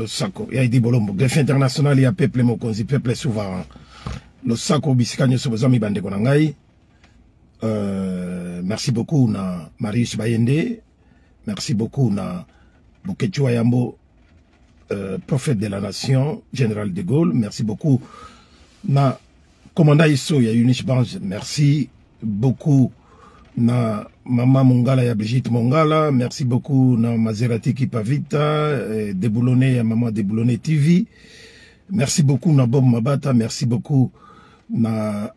le sako. Il y a dit bolombo. Greffe international, il y a peuple mokonzi, peuple souverain. Le sako bisikanye sobozami bande konangai. Merci beaucoup na Marius Bayende. Merci beaucoup na Bokechua Yambo, prophète de la nation, général de Gaulle. Merci beaucoup na commandant Isso, il y a Eunice Bange. Merci beaucoup na Mama Mongala, ya Brigitte Mongala. Merci beaucoup na Maserati Kipavita, Déboulonné, ya Maman Déboulonné TV. Merci beaucoup na Bob Mabata. Merci beaucoup na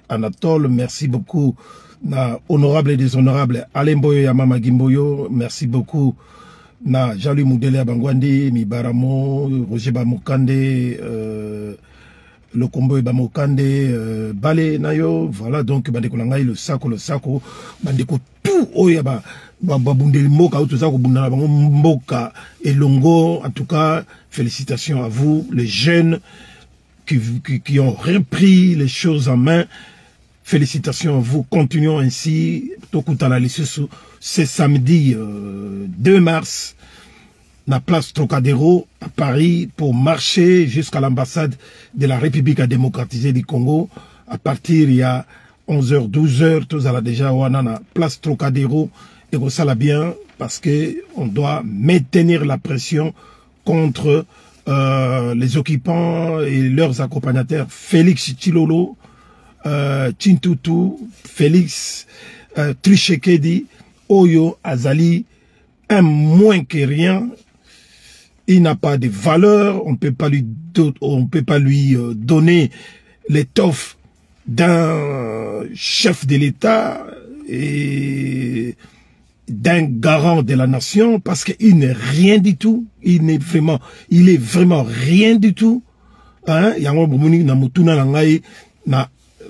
Anatole. Merci beaucoup na honorable et déshonorable Alain Boyo ya Mama Gimboyo. Merci beaucoup na Jean-Louis Moudele Bangwandi, Mibaramo, Roger Bamokande, le combo Bamokande, Balé Nayo. Voilà donc bandeko nangai le sako bandeko tout oyaba babundeli moka tout ça ko bundana bango mboka et longo. En tout cas, félicitations à vous les jeunes qui ont repris les choses en main. Félicitations à vous, continuons ainsi. C'est samedi 2 mars, la place Trocadéro à Paris pour marcher jusqu'à l'ambassade de la République démocratisée du Congo. À partir il y a 11h, 12h, tous à la déjà la place Trocadéro et ça la bien parce que on doit maintenir la pression contre les occupants et leurs accompagnateurs. Félix Tshilolo, Chintutu, Félix Trichekedi, Oyo Azali, un moins que rien. Il n'a pas de valeur, on peut pas lui donner l'étoffe d'un chef de l'État et d'un garant de la nation parce qu'il n'est rien du tout. Il est vraiment rien du tout. Hein?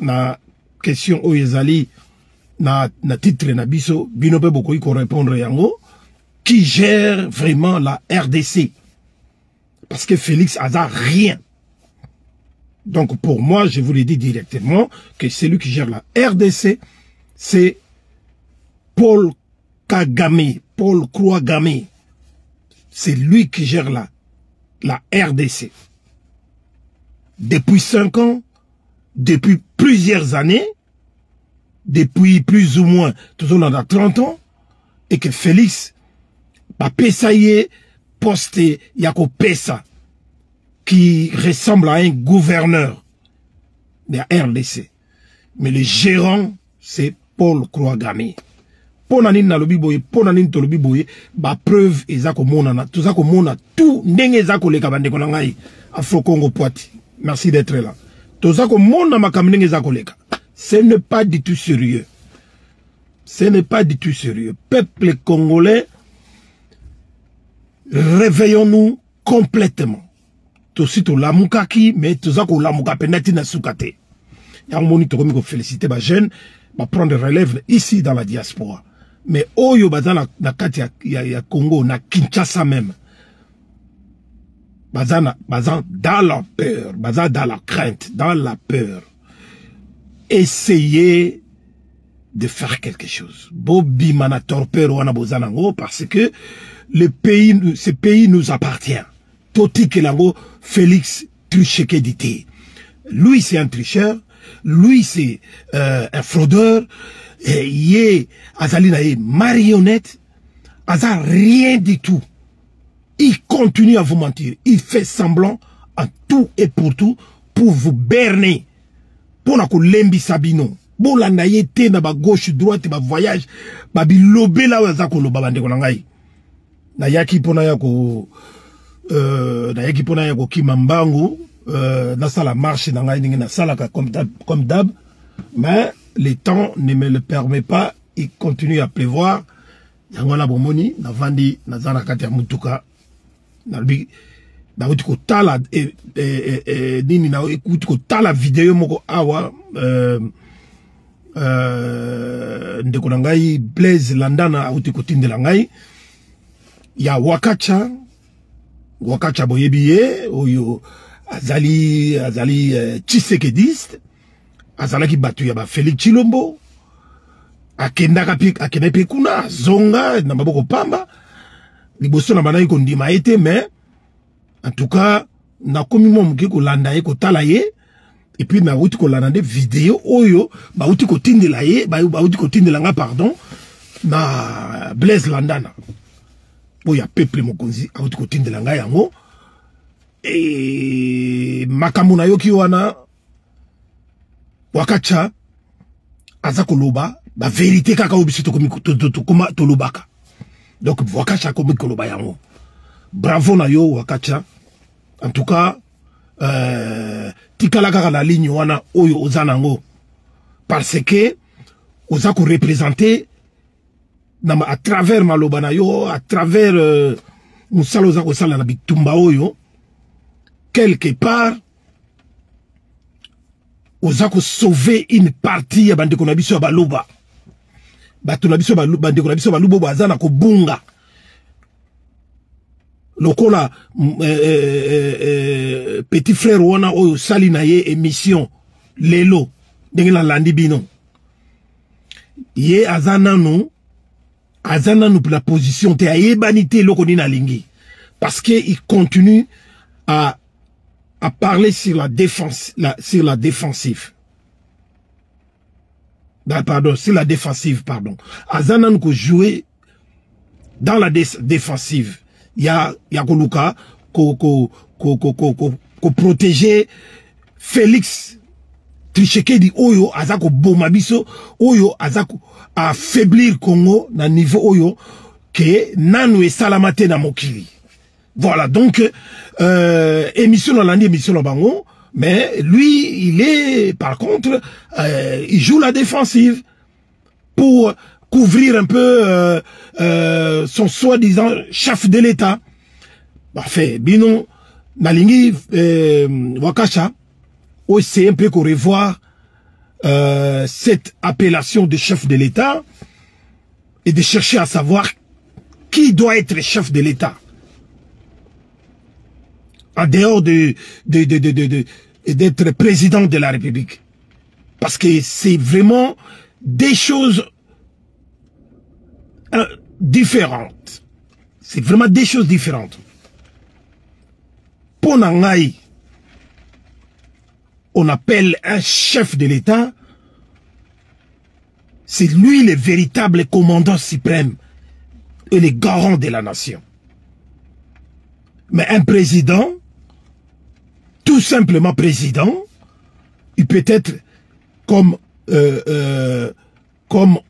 Na question oyezali na titre na biso binope bokoyi ko répondre yango qui gère vraiment la RDC parce que Félix a rien. Donc pour moi je vous l'ai dit directement que celui qui gère la RDC c'est Paul Kagame, Paul Kouagame. C'est lui qui gère la RDC depuis 5 ans. Depuis plusieurs années, depuis plus ou moins, toujours dans 30 ans, et que Félix, Papesaye, posté Yako Pesa, qui ressemble à un gouverneur de la RDC. Mais le gérant, c'est Paul Kouagame. Ponanin na lobiboye, ponanin to lobiboye, ba preuve ezako monana, tout ça ko mona tout ndenge ezako leka bande konangai Afro Congo Poiti. Merci d'être là. Ce n'est pas du tout sérieux. Ce n'est pas du tout sérieux. Peuple congolais, réveillons-nous complètement. Tout sito lamukaki, mais tout ça qu'on lamuka penati na sukate. Yang moni to ko féliciter ba jeune, ba prendre relève ici dans la diaspora. Mais oyo bazana na kati ya Congo na Kinshasa même. Bazan dans la peur, bazan dans la crainte, dans la peur. Essayez de faire quelque chose. Bobi mana torpeur wana bozanango parce que ce pays nous appartient. Toti kelango Félix Trichekedi. Lui c'est un tricheur, lui c'est un fraudeur, et azali na marionnette, aza rien du tout. Il continue à vous mentir. Il fait semblant en tout et pour tout pour vous berner. Pour que lembi sabino. Bolanda yete na ba gauche droite ba voyage ba bilobe la waza ko loba bande ko ngai. Na yaki pona yako kimambangu na sala marche na ngai na sala comme d'hab. Mais le temps ne me le permet pas. Il continue à pleuvoir. Yangwana bomoni na vandi na zana kati ya mutuka. Na utiko tala nini na utiko tala video moko awa ndeko ngai Blaise Landana utiko tindela ngai ya Wakacha boyebiye oyo azali Tshisekediste azalaki batu ya ba Félix Tshilombo akenda pe kuna zonga na maboko pamba liboso na banayi kondima ete mais En tout cas, na komi mo muke ko landa ye ko tala ye et puis na wuti ko landa vidéo oyo ba wuti ko tindela ye ba wuti ko tindela nga pardon na Blaise Landana. Oya peuple mokonzi a wuti ko tindela nga yango et makamuna yoki wana wakacha aza koloba ba vérité kaka obisi to komi to koma to lobaka. Donc wakacha komi koloba yango. Bravo na yo wakacha. En tout cas, tikala kaka la ligne wana oyo ozanango parce que oza ko représenter à travers maloba na yo, à travers musala oza ko sala na bitumba oyo quelque part oza ko sauver une partie ya bandeko na biso ya baloba. Bato na biso bandeko na biso baloba bazana ko bunga. Lokola petit frère wana oyo sali na ye émission lelo ndenge na landi bino ye azana nous pour la position te ayebanité loko ni na lingi parce que il continue à parler sur la défense sur la défensive azana nous ko jouer dans la défensive. Il y a Koluka ko protéger Félix Tshisekedi oyo azako bomabiso oyo azako affaiblir Congo na niveau oyo que nanu e salamate na mokili. Voilà donc émission dans l'année émission dans bango mais lui il est par contre il joue la défensive pour couvrir un peu son soi-disant chef de l'État. Parfait. Bino, Nalingi, Wakacha, c'est un peu qu'on revoit cette appellation de chef de l'État et de chercher à savoir qui doit être chef de l'État. En dehors d'être président de la République. Parce que c'est vraiment des choses différentes. C'est vraiment des choses différentes. Pour Nangaï, on appelle un chef de l'État, c'est lui le véritable commandant suprême et le garant de la nation. Mais un président, tout simplement président, il peut être comme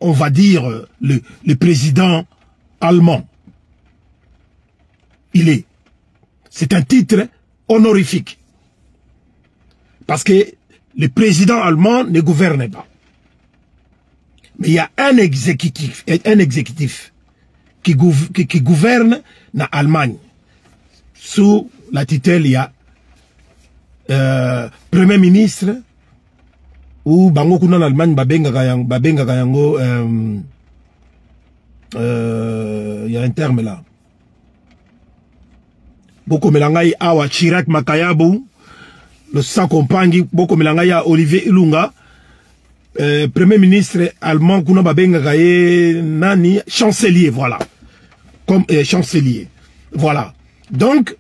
on va dire le président allemand. C'est un titre honorifique. Parce que le président allemand ne gouverne pas. Mais il y a un exécutif qui gouverne en Allemagne. Sous la tutelle, il y a Premier ministre ou bango kuna en Allemagne babenga yango il y a un terme là. Boko melangai awa Chirac Makayabu, le sang compagnie boko melangai à Olivier Ilunga, premier ministre allemand kuna babenga gaye nani chancelier, voilà. Comme chancelier. Voilà. Donc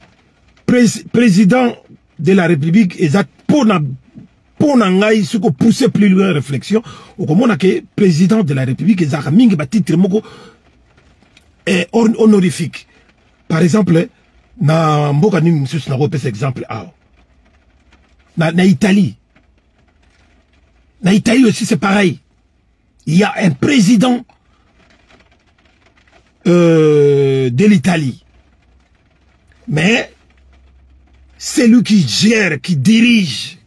président de la République exact pour nangai ce qu'on poussait plus loin réflexion au comment on a que président de la République exact mingi ba titre moko honorifique. Par exemple na mboka ni msusu na repese exemple na Italie. Na Italie aussi c'est pareil. Il y a un président de l'Italie. Mais c'est lui qui gère, qui dirige.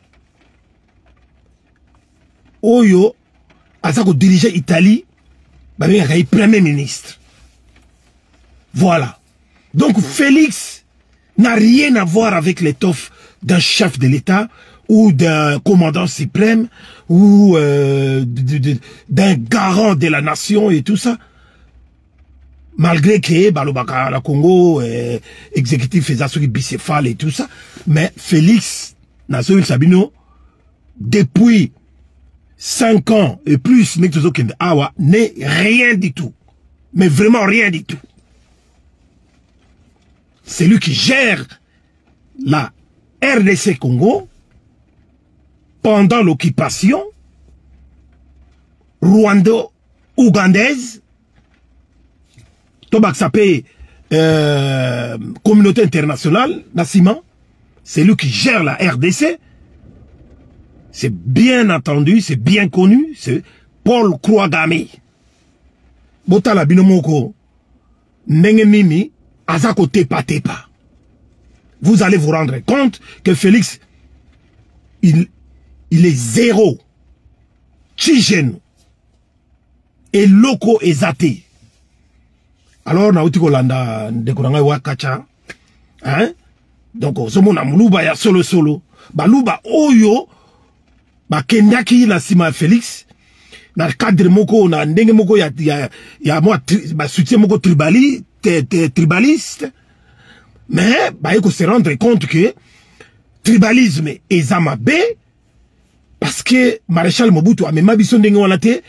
Oyo, Azako dirigeait l'Italie, il y a un premier ministre. Voilà. Donc Félix n'a rien à voir avec l'étoffe d'un chef de l'État ou d'un commandant suprême ou d'un garant de la nation et tout ça. Malgré que Balobaka, la Congo, exécutif faisait bicéphale et tout ça, mais Félix Nassau Sabino, depuis 5 ans et plus, n'est rien du tout. Mais vraiment rien du tout. C'est lui qui gère la RDC Congo, pendant l'occupation rwando-ougandaise, Tobak s'appelle communauté internationale, Nassima, c'est lui qui gère la RDC. C'est bien entendu, c'est bien connu, c'est Paul Kouagame. Botala binomoko, Nengemimi, Azako Tepa Tepa. Vous allez vous rendre compte que Félix, il est zéro. Chigène. Et loco ezate. Alors, na utiko landa dekoranga wakacha. Hein? Donc, somo na muluba ya solo. Baluba oyo, ba kenyaki na sima Félix. Na cadre moko, na ndenge moko ya moi, ba soutien moko tribaliste. Mais, bah, il faut se rendre compte que tribalisme est zamabé parce que Maréchal Mobutu a même abissé ndenge wana te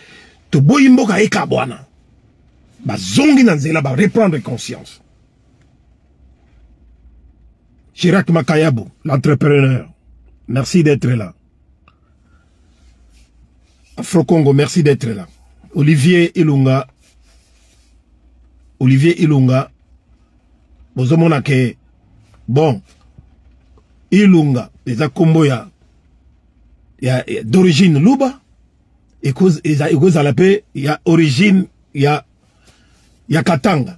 to boyimboka ekabwana. Bah, zongi nanzela ba reprendre conscience. Chirac Makayabou, l'entrepreneur, merci d'être là. Afro Congo, merci d'être là. Olivier Ilunga, bozomona ke bon Ilunga eza kombo ya d'origine luba et cause eza la paix ya origine ya Katanga,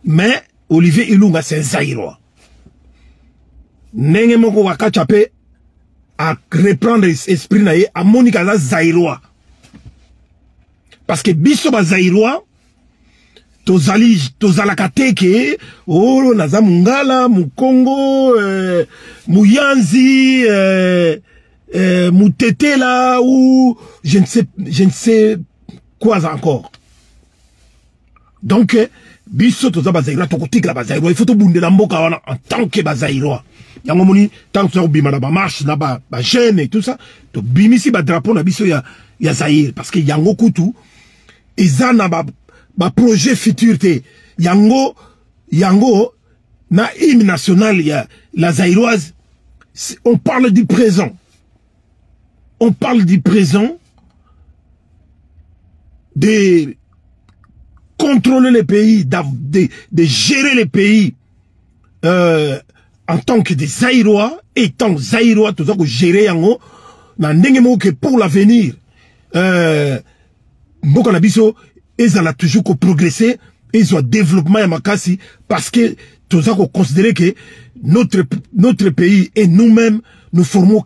mais Olivier Ilunga c'est Zaïrois. Nenge moko wakacha pe à reprendre esprit na ye a monika za Zaïrois parce que biso ba Zaïrois tozalaka teke oh naza mungala mukongo muyanzi mutetela ou je ne sais quoi encore. Donc biso toza bazaïrois tokotikala bazaïrois il faut to bundela mboka wana en tant que bazaïrois yango moni tant que bima na ba marche na ba jeune et tout ça to bimisi ba drapeau na biso ya Zaïre parce que yango kutu ezana ba projet futur te yango na hymne national ya la zaïroise. On parle du présent, de contrôler les pays, de gérer les pays en tant que des Zaïrois, étant Zaïrois tout ça que gérer yango na ndenge mo que pour l'avenir mboka na biso ils ont toujours progressé, ils ont développement à Makassi parce que tous ont considéré que notre pays et nous-mêmes nous formons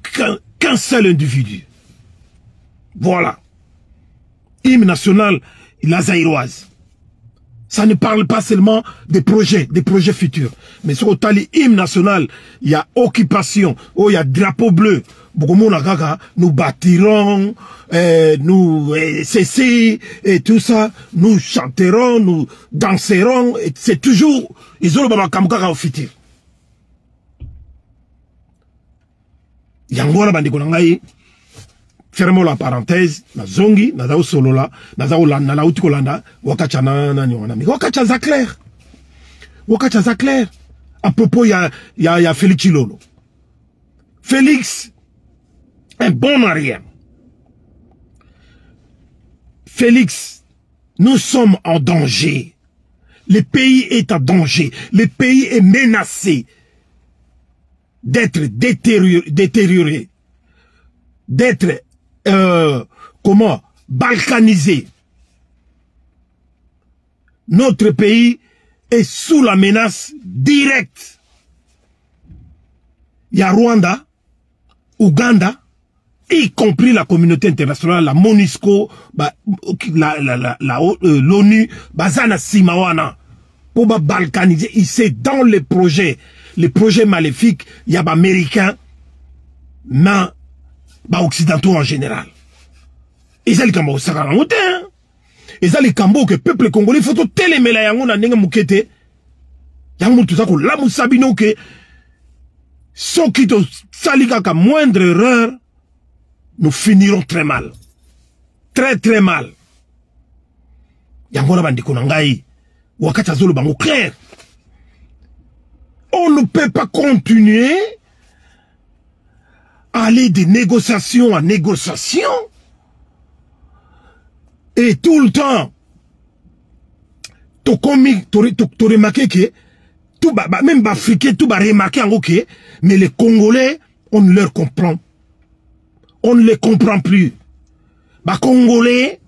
qu'un seul individu. Voilà. Hymne national, la zaïroise. Ça ne parle pas seulement des projets futurs. Mais sur le hymne national, il y a occupation, il y a drapeau bleu. Nous bâtirons, nous ceci et tout ça, nous chanterons, nous danserons, c'est toujours ils ont le kamukaka au futur. Yangola bandiko nangai, fermons la parenthèse, na zongi, na zao solola, na zao landa, na uti kolanda, wakacha na nyonami, wakacha za clair, à propos ya Félix Chilolo. Félix, un bon arrière. Félix, nous sommes en danger. Le pays est en danger. Le pays est menacé d'être détérioré, d'être, balkanisé. Notre pays est sous la menace directe. Il y a Rwanda, Ouganda, y compris la communauté internationale, la MONUSCO, l'ONU, Bazana Simawana, pour balkaniser. C'est dans les projets maléfiques, il y a américains, non, occidentaux en général. Et ça, les Cambo, ça va monter, hein. Et ça, les Cambo, que le peuple congolais, il faut tout télémer la yangon, n'a moukete. Yangon, tout ça, qu'on l'a moussabino, que, ceux qui te salika qu'à moindre erreur, nous finirons très mal. Très, très mal. Yangon, la bande konangai, wakata zolo bango clair. On ne peut pas continuer à aller de négociation en négociation et tout le temps tu remarques que tout même les Africains tout va remarquer en OK, mais les Congolais on ne leur comprend, on ne les comprend plus. Les Congolais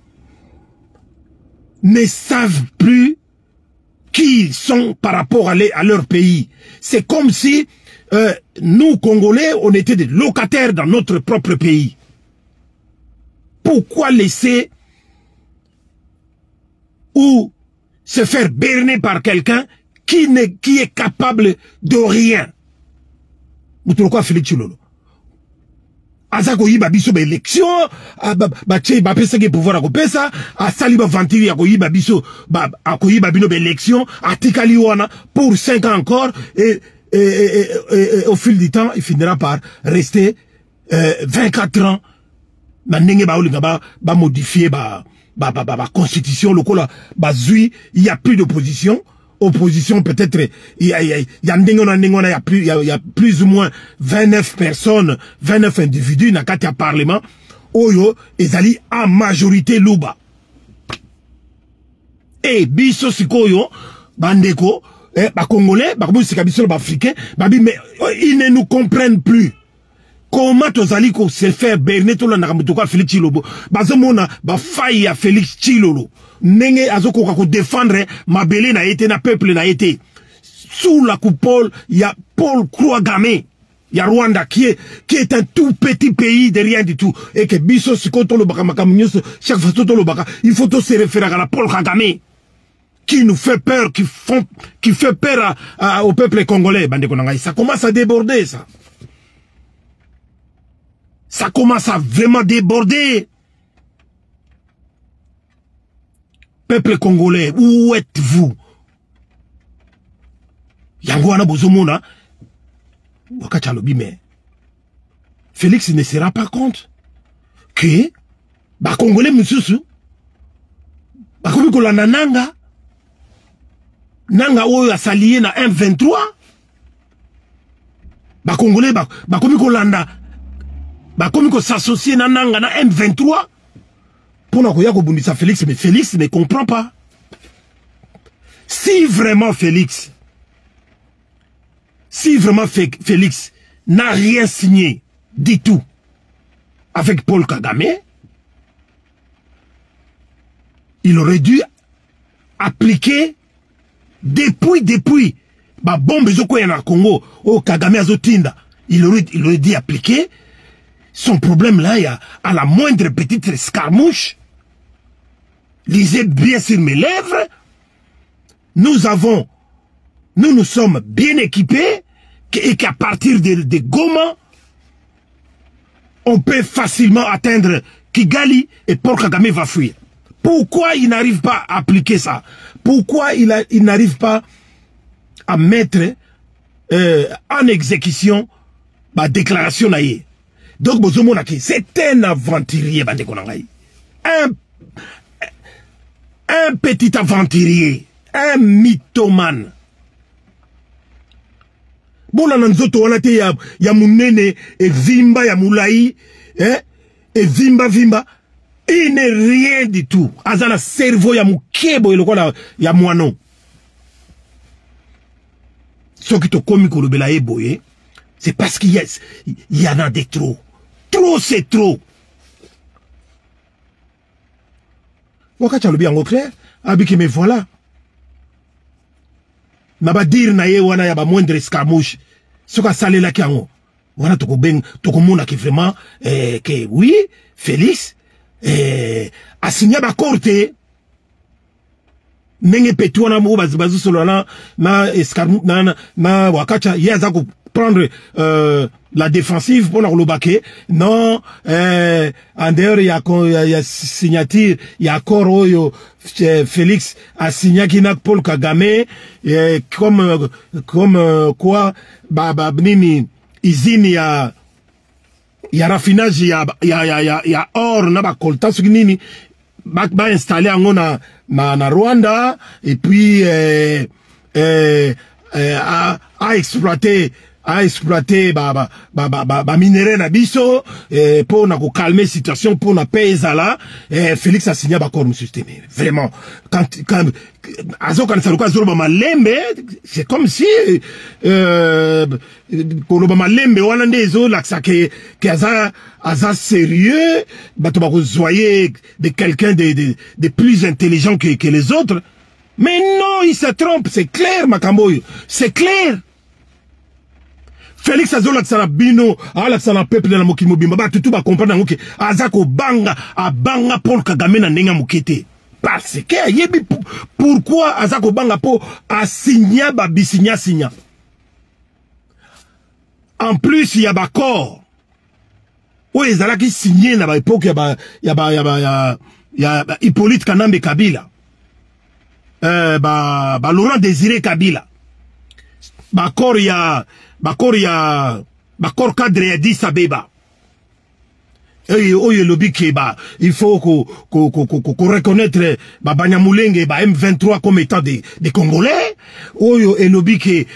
ne savent plus qui ils sont par rapport à leur pays. C'est comme si nous Congolais on était des locataires dans notre propre pays. Pourquoi laisser ou se faire berner par quelqu'un qui est capable de rien? Moutoulouka Félix Tshilolo. Azako yiba biso ba élection, ba pesa ke pouvoir à kopesa, a sali ba ventiri ya koyiba biso, a koyiba bino ba élection, a tikali wana pour 5 ans encore, et au fil du temps, il finira par rester 24 ans. Na nenge ba olinga ba modifier ba constitution lokola ba zui, il y a plus d'opposition. Opposition peut-être il y a plus ou moins 29 personnes, 29 individus dans le parlement. Oyo ezali en majorité luba. Et biso sikoyo bandeko ba congolais, ba biso ba africain, mais ils ne nous comprennent plus. Comment tozali ko se faire berner tout le monde Félix Tshilolo bazomona ba faille à Félix Tshilolo nenge azoko ko défendre mabele na été na peuple na été sous la coupole il y a Paul Kagame, il y a Rwanda qui est un tout petit pays de rien du tout et que biso sikoto lo baka makamunyo chaque fois to lo baka il faut se référer à la Paul Kagame qui nous fait peur, qui fait peur au peuple congolais. Ça commence à déborder ça. Ça commence à vraiment déborder. Peuple congolais, où êtes-vous? Yangouana Bozomona, Wakachalobi, mais Félix ne se rend pas compte que ba Congolais Moussoussou, ba Komikola Nanga, Nanga Oyo a s'allié na M23, ba Congolais, ba Komikola Comme il s'associe à M23 pour nous dire Félix, mais Félix ne comprend pas. Si vraiment Félix n'a rien signé du tout avec Paul Kagame, il aurait dû appliquer depuis ba bombe zoko ya Congo au Kagame azotinda, il aurait dû appliquer. Son problème là, il y a à la moindre petite escarmouche. Lisez bien sur mes lèvres. Nous sommes bien équipés et qu'à partir de Goma, on peut facilement atteindre Kigali et Paul Kagame va fuir. Pourquoi il n'arrive pas à appliquer ça? Pourquoi il n'arrive pas à mettre en exécution ma déclaration naïe? Donc, c'est un aventurier, un petit aventurier, un mythomane. Bon, là, nzoto, on a été, ya mounene, et vimba, ya moulaï, et vimba. Il n'est rien du tout. Azana cerveau, ya moukebo, ya moinon. Ce qui te commis qu'on le boye, c'est parce qu'il y en a des trop. Trop, c'est trop. Wakacha le bien au clair, abiki me voilà. Naba dire na ye wana ya ba moindre escarmouche. Soka salé la kiango. Wana toko mona ki vraiment que oui, Félix a signé ba corte. Nenge petu wana mo bazu solo na escarmouche na wakacha yeza ko prendre la défensive pour le baquet. Non, en dehors, il y a signature, il y a accord Félix a signé Paul Kagame, comme quoi, nini, usine, il y a raffinage, il y a or, na ba coltan, ce nini, ba installé en na Rwanda, et puis, à exploiter minéraux na biso pour na calmer situation pour na paix ezala Félix a signé accord monsieur Stémé vraiment quand azoka na saluka zolo malembe c'est comme si koloba malembe wana ndezo laksa que aza sérieux bato ba zoyer de quelqu'un de plus intelligent que les autres mais non il se trompe c'est clair makambo c'est clair. Félix Azola tsana bino ala tsana peuple na mokili mobimba ba tutu ba comprendre ngoke azako banga abanga Paul Kagame na ndenga mokete parce que yebi pourquoi azako banga po asigna ba bisinya signa en plus il y a ba corps o ezala ki signé na ba époque ya Hippolyte Kanambe Kabila ba Laurent Désiré Kabila ba corps ya Bakor cadre ya Addis Abeba. Oye lobby ke il faut qu'on reconnaître Banyamulenge M23 comme étant des Congolais. Oye lobby ke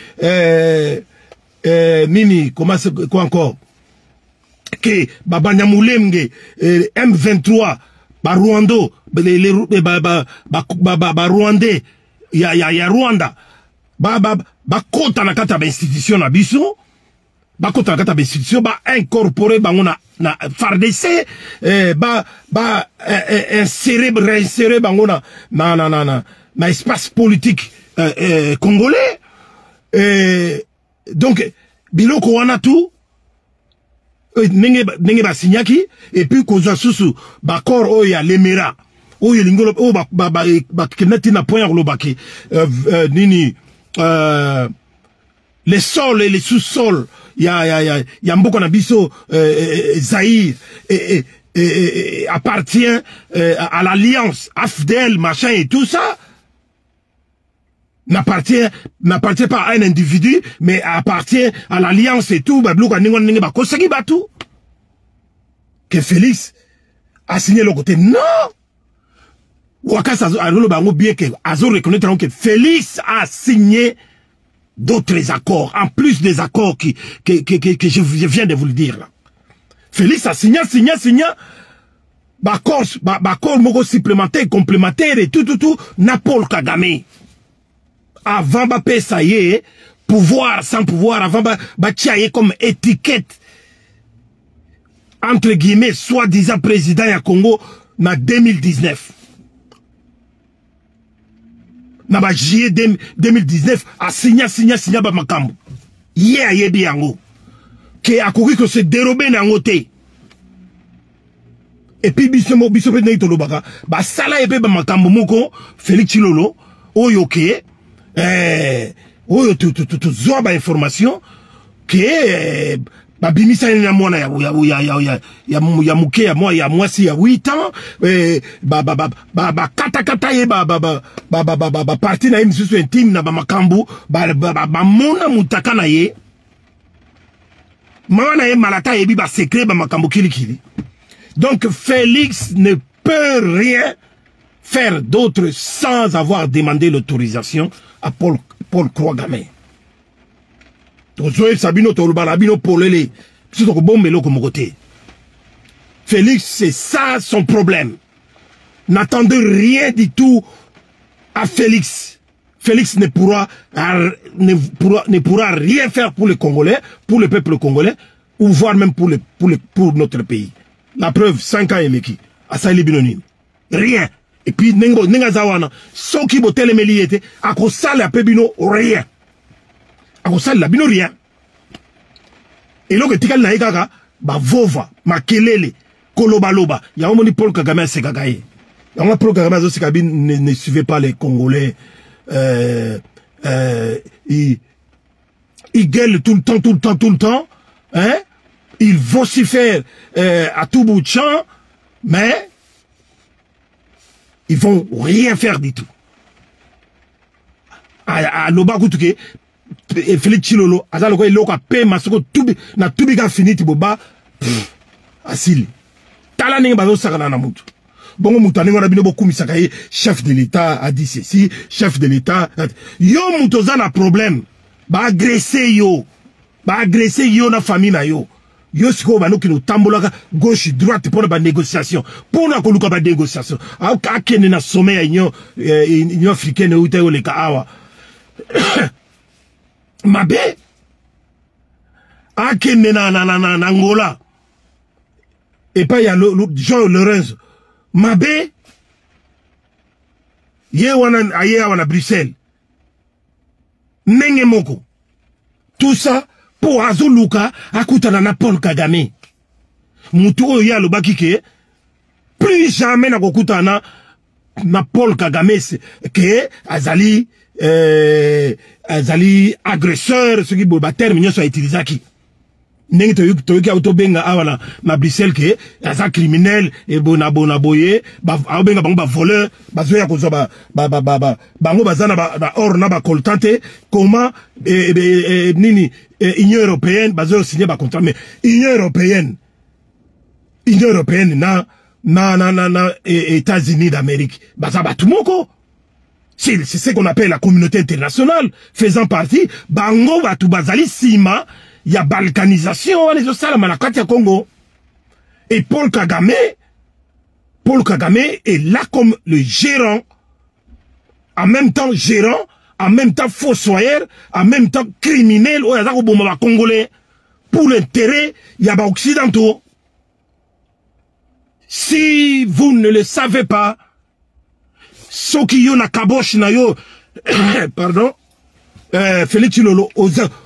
Mimi comment c'est quoi encore que Banyamulenge M23 Rwando Rwandais ya Rwanda kota na kata ba institution na biso kota na kata ba institution incorporer bango na FARDC réinsérer bango na espace politique congolais donc biloko wana tout nenge ba signaki et puis kozwa susu ba corps o ya lemera o lingolo o ba kenati na point lobaki nini les sols et les sous-sols, il y a mboko na biso Zaïre appartient à l'alliance AFDL machin et tout ça n'appartient pas à un individu mais appartient à l'alliance et tout que Félix a signé le côté non Ouakas bien que Azo reconnaîtront que Félix a signé d'autres accords, en plus des accords que je viens de vous le dire là. Félix a signé, accord mogo supplémentaire, complémentaire et tout, na Paul Kagame. Avant Mbappé, ça y est, pouvoir sans pouvoir, avant Mbappé, comme étiquette, entre guillemets, soi-disant président ya Congo, na 2019. Na ba juillet 2019 a signé ba makambo ye ayebi yango ke akoki ko se dérober na ngote et puis biso pe na itolobaka ba sala epé ba makambo moko Félix Chilolo oyo ke oyo tu zo ba information ke babimisa na mwana ya muke ya mwasi ya 8 ans kata ye parti na imisusu intime na makambu mona mutaka na ye mwana ye malata yebi ba secret ba makambu kilikili. Donc Félix ne peut rien faire d'autre sans avoir demandé l'autorisation à Paul Kagame. Félix, c'est ça son problème. N'attendez rien du tout à Félix. Félix ne pourra rien faire pour les Congolais, pour le peuple congolais, ou voire même pour notre pays. La preuve, 5 ans et meki. Asaïli Binonin. Rien. Et puis, Nengazawana, Soki Botel Meliete, Akosal a Pebino, rien. Akosal la Bino, rien. Et là, que Tikal Naïkaka, Vova, Makelele, Kolobaloba, Yamoni Paul Kagame Sekagaye. Yamoni Paul Kagame Sekagaye ne suivait pas les Congolais. Il gueule tout le temps. Hein? Ils vocifèrent à tout bout de champ, mais ils vont rien faire du tout. À Lobakutuke, Félix Chilolo, Azaloko Loka P Masoko na tubiga finiti boba asili. Tala ninga bazo sakana na mutu. Bongo mutu ninga na bino boku misakaye chef de l'État a dit ceci, chef de l'État. Yo mutu za na problème. ba agresser yo na famille na yo. Yo siko bano ki no tambolaka gauche droite pour ba négociation. Pour na koluka ba négociation. Akene na sommet ya Union africaine ou te oleka awa. Mabe akene na Angola. Et pas il y a Jean Lorenzo. Mabe ye wana Bruxelles. Nenge moko. Tout ça pour Azuluka akutana na Paul Kagame. Mutu oyo ya lobaki ke plus jamais na kokutana na Paul Kagame ke azali agresseur ce qui bo ba terme nyoso utilizaki. Nenge toyoki autobenga awana na Bruxelles ke aza criminel et bona boye ba abenga bango ba voleur bazoya ko ba bango bazana ba or na ba coltante comment nini Union européenne bazoya signer ba contrat mais Union européenne na États-Unis d'Amérique baza batumoko c'est ce qu'on appelle la communauté internationale faisant partie bango batu bazali sima. Il y a balkanisation, les autres Congo. Et Paul Kagame est là comme le gérant, en même temps gérant, en même temps fossoyeur, en même temps criminel, congolais, pour l'intérêt, il y a des occidentaux. Si vous ne le savez pas, ceux qui ont la caboche na yo, pardon, Félix Lolo,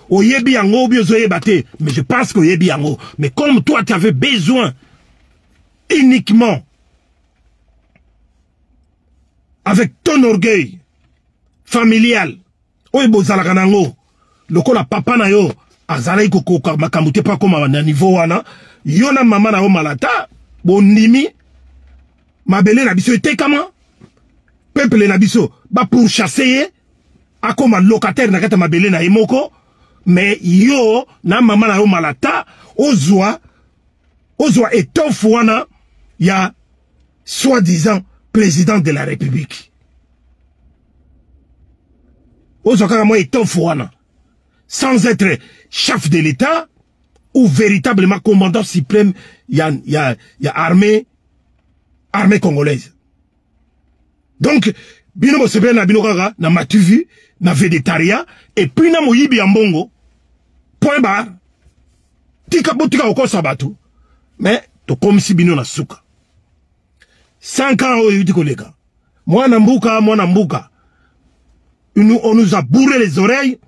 Oyebi Yango, mais je pense qu'Oyebi Yango. Mais comme toi, tu avais besoin uniquement avec ton orgueil familial, Oyebo Zalaganango, le la papa na yo, Azalai Koko, Makamute pas comme à niveau wana, Yona Mama na malata, Bonimi, Mabele Nabiso et Tekama, Peuple Nabiso, ba pour chasser, a comme un locataire na kata Mabele na Imoko, mais yo na mama na yo malata ozwa étoffe wana ya soi-disant président de la République. Ozwa kaka moi étoffe wana sans être chef de l'État ou véritablement commandant suprême ya armée congolaise. Donc bino mosebe na bino kaka na matuvu na végétarien et puis na moyibi ambongo point barre tika botika okosa batu mais to comme si bino na suka 5 ans oyo yuti koleka mwana mbuka on nous a bourré les oreilles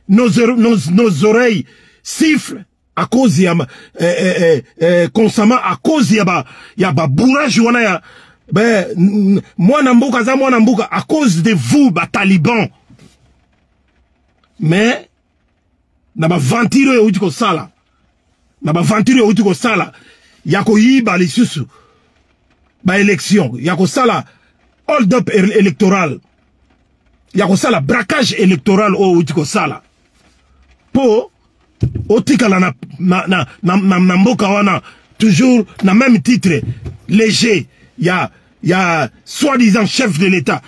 nos oreilles sifflent à cause ya constamment à cause ya ba bourrage wana ya mwana mbuka à cause de vous ba talibans. Mais na ba ventilo ya uti ko sala ya ko yiba lisusu ba élection ya ko sala hold up électoral ya ko sala braquage électoral o uti ko sala po otikala na mboka wana toujours na même titre léger ya soi-disant chef de l'État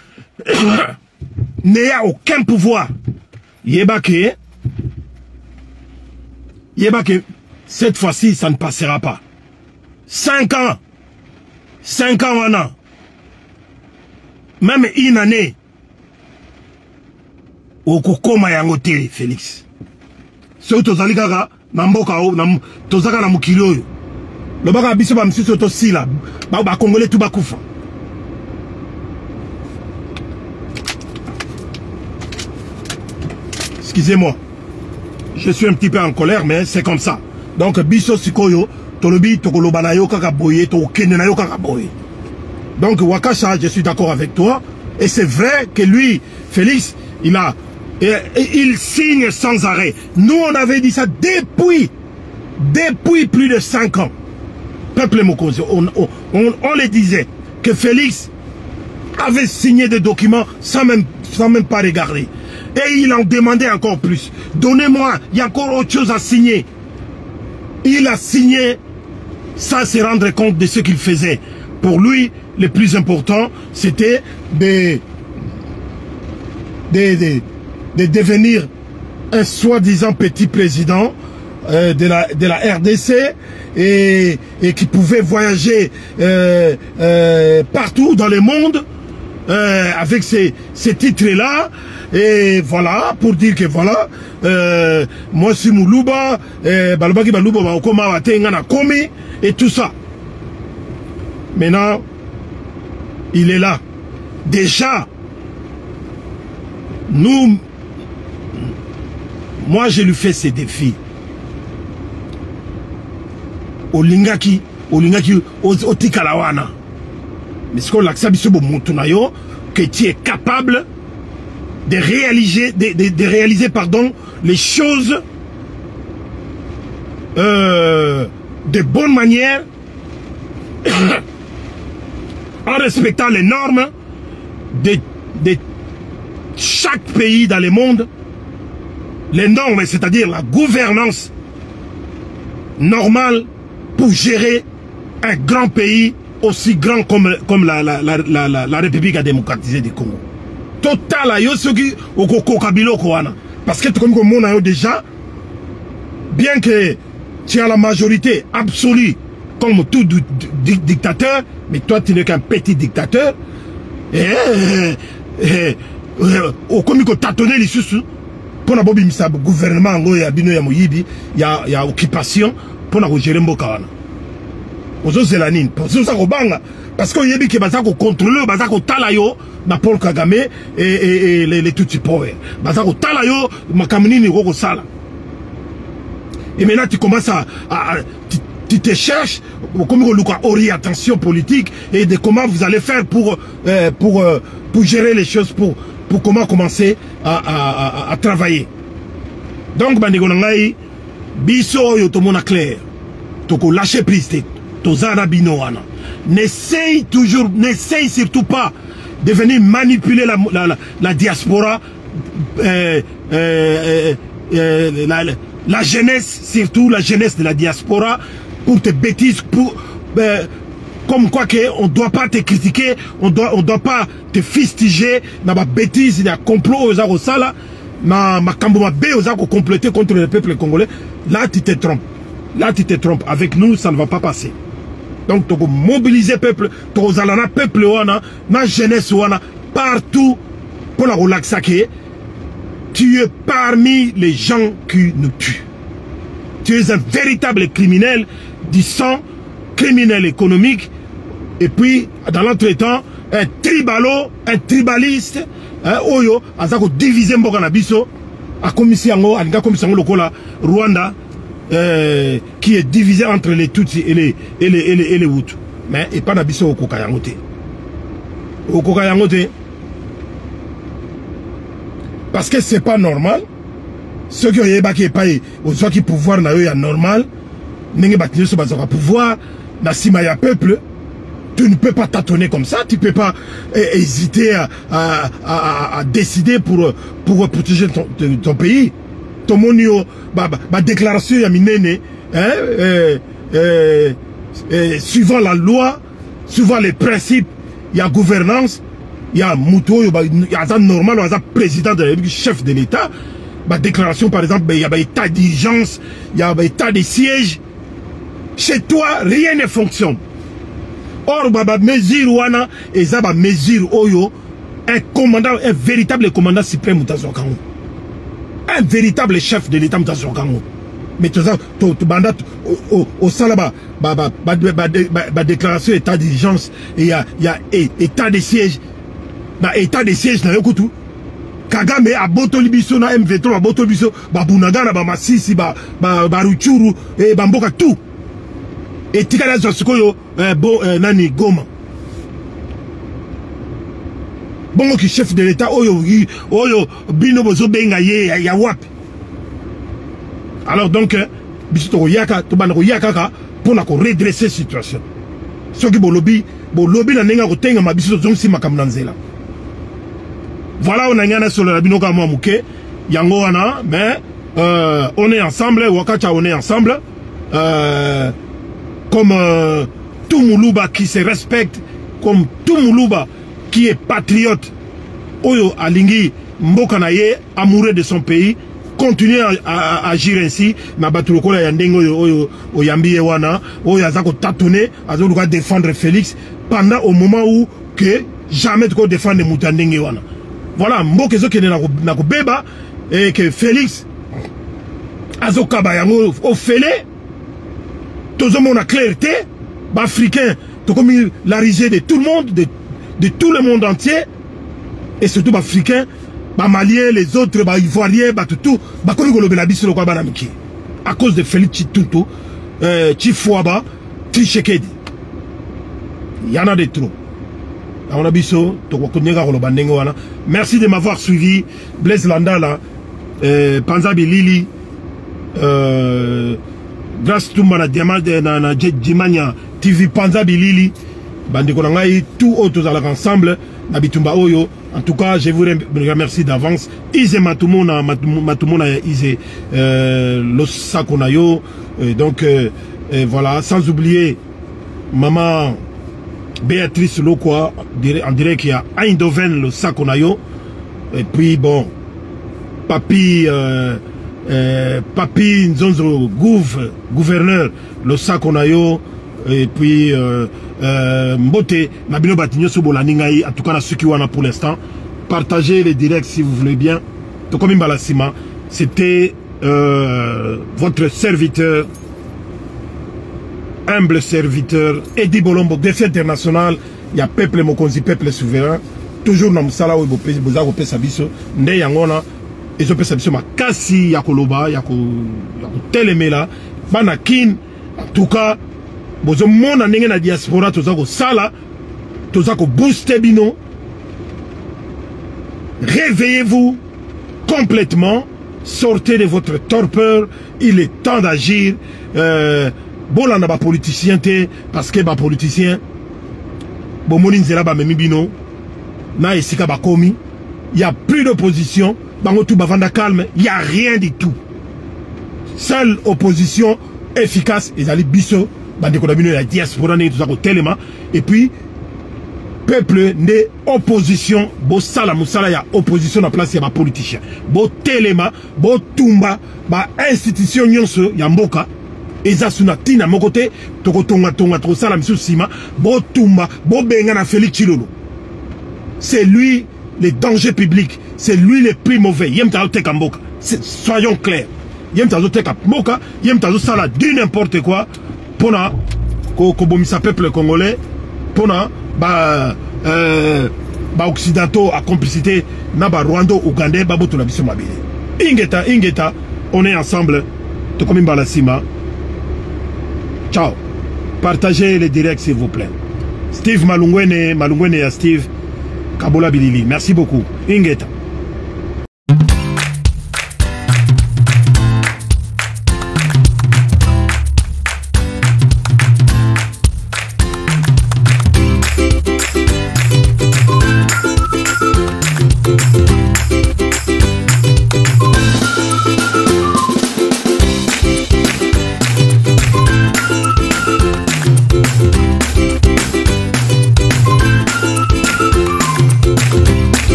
n'a aucun pouvoir. Yeba que cette fois-ci ça ne passera pas. 5 ans wana même une année okokoma yango te Félix. So tozali kaka na mboka tozaka na mokili oyo lobaka biso ba misusu tosila ba congolais tout bakufa. Excusez-moi, je suis un petit peu en colère, mais c'est comme ça. Donc, biso sikoyo, tolobi tokolobanayo kakaboye, tokenenayo kakaboye. Donc, Wakasha, je suis d'accord avec toi. Et c'est vrai que lui, Félix, il signe sans arrêt. Nous, on avait dit ça depuis plus de 5 ans. Peuple Mokonzi, on le disait que Félix avait signé des documents sans même pas regarder. Et il en demandait encore plus. Donnez-moi, il y a encore autre chose à signer. Il a signé sans se rendre compte de ce qu'il faisait. Pour lui, le plus important, c'était de devenir un soi-disant petit président de la RDC et qui pouvait voyager partout dans le monde avec ces titres-là. Et voilà, pour dire que voilà, moi si Moulouba, Balobaki Balouba, Baokoma, Watengana Komi, et tout ça. Maintenant, il est là. Déjà, moi je lui fais ces défis. Olingaki, Otikalawana. Mais ce qu'on l'accepte, c'est que tu es capable de réaliser pardon, les choses de bonne manière en respectant les normes de chaque pays dans le monde, les normes, c'est-à-dire la gouvernance normale pour gérer un grand pays aussi grand comme la République démocratisée du Congo. Total, parce que comme on déjà, bien que tu as la majorité absolue comme tout dictateur, mais toi tu n'es qu'un petit dictateur, comme il tâtonner les sous pour la gouvernement, il y a occupation pour la gérer Mbokawana. Parce qu'on y a dit que Bazako contrôle, Bazako talayo, na Paul Kagame et les Tutsi Power. Bazako talayo, makamini ni roko sala. Et maintenant tu commences tu te cherches, comme on a orientation politique et de comment vous allez faire pour gérer les choses, pour comment commencer à travailler. Donc, Bandegonangai, Biso yotomona clair, toko lâcher prise. N'essaye surtout pas de venir manipuler la diaspora, la jeunesse, surtout la jeunesse de la diaspora, pour tes bêtises, comme quoi on ne doit pas te critiquer, on doit pas te fustiger, dans ma bêtise, il y a complot aux Arosala, ma Kamboma B aux compléter contre le peuple congolais. Là, tu te trompes. Là, tu te trompes. Avec nous, ça ne va pas passer. Donc, tu mobiliser le peuple, tu as peuple, la jeunesse, partout, pour la relaxer. Tu es parmi les gens qui nous tuent. Tu es un véritable criminel du sang, criminel économique, et puis, dans l'entretemps, un tribaliste, Oyo, Azako divisé Mbokanabiso, à commission, à la commission Lokola, Rwanda, qui est divisé entre les Tutsis et les Hutus. Mais il n'y a pas d'abisso au Kokayangote. Au Kokayangote. Parce que c'est pas normal. Ceux qui ont pas aux qui pouvoir na yo normal. N'engé bâtir ce bazar pouvoir. Na simaya peuple. Tu ne peux pas tâtonner comme ça. Tu ne peux pas hésiter à décider pour protéger ton pays. Ton monio, ma déclaration ya minene, suivant la loi, suivant les principes, il y a gouvernance, il y a Mouto, il y a normal, il y a président de la République, chef de l'État. Ma déclaration, par exemple, il y a état d'urgence, il y a état de siège. Chez toi, rien ne fonctionne. Or, mesure wana, et ça, mesure oyo, un commandant, un véritable commandant suprême Moutazokango. Un véritable chef de l'État Moutazokango. Mais tout ça, au salaba, déclaration état d'urgence, et il y a état de siège. État de siège, na yokutu. Kagame a botolibiso na M23, a botolibiso, Bunagana, Masisi, Ruchuru, et Bamboka, tout. Et Tikana Zasukoyo, Nani Goma. Bon, qui chef de l'État, Oyo, Bino Bozo Benga, Yawap. Alors donc, Bisito Yaka, Tobano Yaka, pour redresser la situation. Ce qui est lobby na nenga kotenga mabiso zonsi makamnanzela. Voilà, on a gagné sur le Rabinoka Mouké, Yango Wana, mais on est ensemble, Wakacha, on est ensemble. Comme tout Moulouba qui se respecte, comme tout Moulouba qui est patriote, oyo alingi mboka na ye amoureux de son pays continuer à agir ainsi na batu lokola ya ndenge oyo oyambi wana oyo azako tâtonner azoluka défendre Félix pendant au moment où que jamais tu défendre muta ndenge wana voilà mboka ezokende na kobeba et que Félix azokaba yango ofele tozomona clarté ba africain to comme la risée de tout le monde de tout le monde entier et surtout ba africain ba maliens les autres ba ivoiriens ba tout ba komi kolobela biso lokwa bana miki à cause de Félix Chitunto Chifwaba Tshisekedi il y en a des trop on a biso to konyeka koloba ndenge wana merci de m'avoir suivi Blaise Landala Panza Bilili grâce to mana diamant na Jimania TV Panza Bilili bandiko na ngai tout autres à ensemble na bitumba oyo en tout cas je vous remercie d'avance Ize matumona Ize lo sakonayo donc voilà sans oublier maman Béatrice Lokwa en direct qu'il y a Eindhoven le sakonayo et puis bon papi Papi Nzonzo gouverneur le sakonayo et puis Mbote Nabino Batigno Sobolaningai en tout cas ceux qui wana pour l'instant partagez les directs si vous voulez bien Tokomi Mbalasima c'était votre serviteur humble serviteur Edi Bolombo défi international il y a peuple mokonzi peuple souverain toujours na musala wo boza ko pesa biso nde yangona ezo pesa biso makasi ya koloba ya ko telemela bana kin en tout cas bozo mona ndenge na diaspora tozako sala tozako booster bino réveillez-vous complètement sortez de votre torpeur il est temps d'agir bolanda ba politicien te parce que ba politicien bomoni nzela ba memi bino na esika ba komi il y a plus d'opposition bango tout bavanda calme il y a rien du tout seule opposition efficace ezali biso bandeko na bino ya diaspora ne tozako telema et puis peuple ne opposition bo sala musala ya opposition na place ya ba politicien bo telema bo tumba ba institution nyonso ya mboka eza suna tina moko te tokotonga tosala misu sima bo tumba bo benga na Félix Tshilolo c'est lui le danger public c'est lui le plus mauvais yem tazo teka mboka soyons clairs yem tazo teka mboka yem tazo sala du n'importe quoi pona kobomisa peuple congolais pona ba occidentaux à complicité na ba Rwanda Ougandais ba boto na biso mabele ingeta on est ensemble Tokomi Mbalasima. Ciao. Partagez les directs s'il vous plaît. Steve Malungwene à Steve Kabola Bilili. Merci beaucoup. Ingeta.